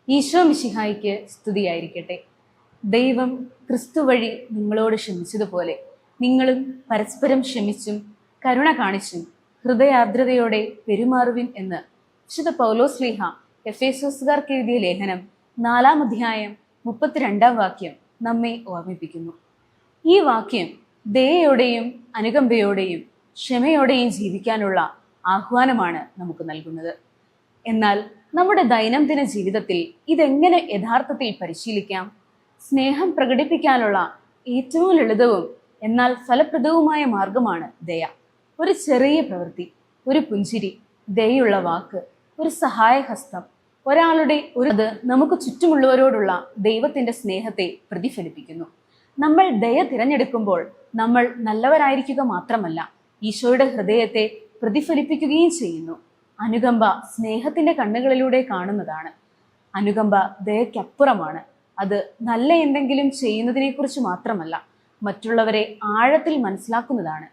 ഈശോ മിശിഹായിക്ക് സ്തുതിയായിരിക്കട്ടെ. ദൈവം ക്രിസ്തു വഴി നിങ്ങളോട് ക്ഷമിച്ചതുപോലെ നിങ്ങളും പരസ്പരം ക്ഷമിച്ചും കരുണ കാണിച്ചും ഹൃദയാർദ്രതയോടെ പെരുമാറുവിൻ എന്ന് വിശുദ്ധ പൗലോസ്ലീഹ എഫേസോസുകാർക്ക് എഴുതിയ ലേഖനം 4-ാം അധ്യായം 32-ാം വാക്യം നമ്മെ ഓർമ്മിപ്പിക്കുന്നു. ഈ വാക്യം ദയയോടെയും അനുകമ്പയോടെയും ക്ഷമയോടെയും ജീവിക്കാനുള്ള ആഹ്വാനമാണ് നമുക്ക് നൽകുന്നത്. എന്നാൽ നമ്മുടെ ദൈനംദിന ജീവിതത്തിൽ ഇതെങ്ങനെ യഥാർത്ഥത്തിൽ പരിശീലിക്കാം? സ്നേഹം പ്രകടിപ്പിക്കാനുള്ള ഏറ്റവും ലളിതവും എന്നാൽ ഫലപ്രദവുമായ മാർഗമാണ് ദയ. ഒരു ചെറിയ പ്രവൃത്തി, ഒരു പുഞ്ചിരി, ദയുള്ള വാക്ക്, ഒരു സഹായഹസ്തം, ഒരാളുടെ അത് നമുക്ക് ചുറ്റുമുള്ളവരോടുള്ള ദൈവത്തിന്റെ സ്നേഹത്തെ പ്രതിഫലിപ്പിക്കുന്നു. നമ്മൾ ദയ തിരഞ്ഞെടുക്കുമ്പോൾ നമ്മൾ നല്ലവരായിരിക്കുക മാത്രമല്ല, ഈശോയുടെ ഹൃദയത്തെ പ്രതിഫലിപ്പിക്കുകയും ചെയ്യുന്നു. അനുകമ്പ സ്നേഹത്തിന്റെ കണ്ണുകളിലൂടെ കാണുന്നതാണ്. അനുകമ്പ ദയക്കപ്പുറമാണ്. അത് നല്ല എന്തെങ്കിലും ചെയ്യുന്നതിനെക്കുറിച്ച് മാത്രമല്ല, മറ്റുള്ളവരെ ആഴത്തിൽ മനസ്സിലാക്കുന്നതാണ്.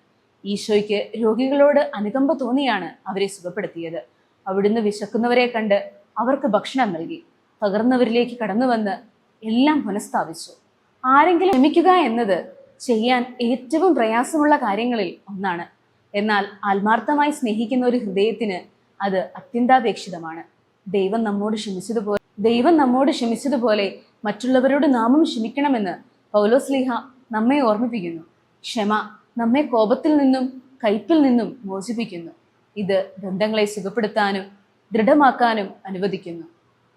ഈശോയ്ക്ക് രോഗികളോട് അനുകമ്പ തോന്നിയാണ് അവരെ സുഖപ്പെടുത്തിയത്. അവിടുന്ന് വിശക്കുന്നവരെ കണ്ട് അവർക്ക് ഭക്ഷണം നൽകി. തകർന്നവരിലേക്ക് കടന്നു വന്ന് എല്ലാം പുനഃസ്ഥാപിച്ചു. ആരെങ്കിലും ക്ഷമിക്കുക എന്നത് ചെയ്യാൻ ഏറ്റവും പ്രയാസമുള്ള കാര്യങ്ങളിൽ ഒന്നാണ്. എന്നാൽ ആത്മാർത്ഥമായി സ്നേഹിക്കുന്ന ഒരു ഹൃദയത്തിന് അത് അത്യന്താപേക്ഷിതമാണ്. ദൈവം നമ്മോട് ക്ഷമിച്ചതുപോലെ മറ്റുള്ളവരോട് നാമും ക്ഷമിക്കണമെന്ന് പൗലോസ്ലീഹ നമ്മെ ഓർമ്മിപ്പിക്കുന്നു. ക്ഷമ നമ്മെ കോപത്തിൽ നിന്നും കയ്പിൽ നിന്നും മോചിപ്പിക്കുന്നു. ഇത് ബന്ധങ്ങളെ സുഖപ്പെടുത്താനും ദൃഢമാക്കാനും അനുവദിക്കുന്നു.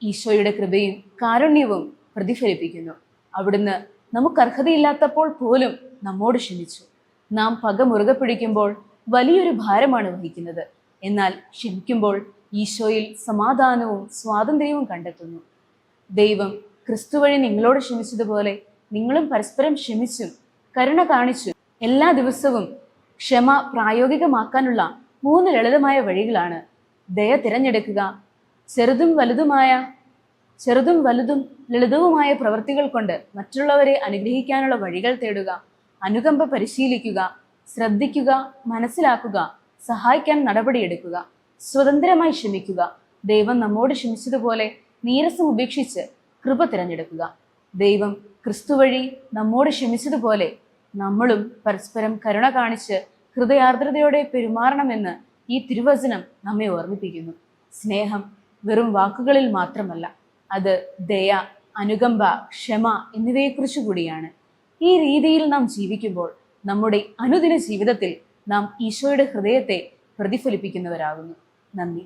ഈശോയുടെ കൃപയും കാരുണ്യവും പ്രതിഫലിപ്പിക്കുന്നു. അവിടുന്ന് നമുക്ക് അർഹതയില്ലാത്തപ്പോൾ പോലും നമ്മോട് ക്ഷമിച്ചു. നാം പക മുറുകെ പിടിക്കുമ്പോൾ വലിയൊരു ഭാരമാണ് വഹിക്കുന്നത്. എന്നാൽ ക്ഷമിക്കുമ്പോൾ ഈശോയിൽ സമാധാനവും സ്വാതന്ത്ര്യവും കണ്ടെത്തുന്നു. ദൈവം ക്രിസ്തു വഴി നിങ്ങളോട് ക്ഷമിച്ചതുപോലെ നിങ്ങളും പരസ്പരം ക്ഷമിച്ചും കരുണ കാണിച്ചും എല്ലാ ദിവസവും ക്ഷമ പ്രായോഗികമാക്കാനുള്ള 3 ലളിതമായ വഴികളാണ്: ദയ തിരഞ്ഞെടുക്കുക, ചെറുതും വലുതും ലളിതവുമായ പ്രവൃത്തികൾ കൊണ്ട് മറ്റുള്ളവരെ അനുഗ്രഹിക്കാനുള്ള വഴികൾ തേടുക, അനുകമ്പ പരിശീലിക്കുക, ശ്രദ്ധിക്കുക, മനസ്സിലാക്കുക, സഹായിക്കാൻ നടപടിയെടുക്കുക, സ്വതന്ത്രമായി ക്ഷമിക്കുക, ദൈവം നമ്മോട് ക്ഷമിച്ചതുപോലെ നീരസം ഉപേക്ഷിച്ച് കൃപ തിരഞ്ഞെടുക്കുക. ദൈവം ക്രിസ്തു വഴി നമ്മോട് ക്ഷമിച്ചതുപോലെ നമ്മളും പരസ്പരം കരുണ കാണിച്ച് ഹൃദയാർദ്രതയോടെ പെരുമാറണമെന്ന് ഈ തിരുവചനം നമ്മെ ഓർമ്മിപ്പിക്കുന്നു. സ്നേഹം വെറും വാക്കുകളിൽ മാത്രമല്ല, അത് ദയ, അനുകമ്പ, ക്ഷമ എന്നിവയെക്കുറിച്ച് കൂടിയാണ്. ഈ രീതിയിൽ നാം ജീവിക്കുമ്പോൾ നമ്മുടെ അനുദിന ജീവിതത്തിൽ നാം ഈശോയുടെ ഹൃദയത്തെ പ്രതിഫലിപ്പിക്കുന്നവരാകുന്നു. നന്ദി.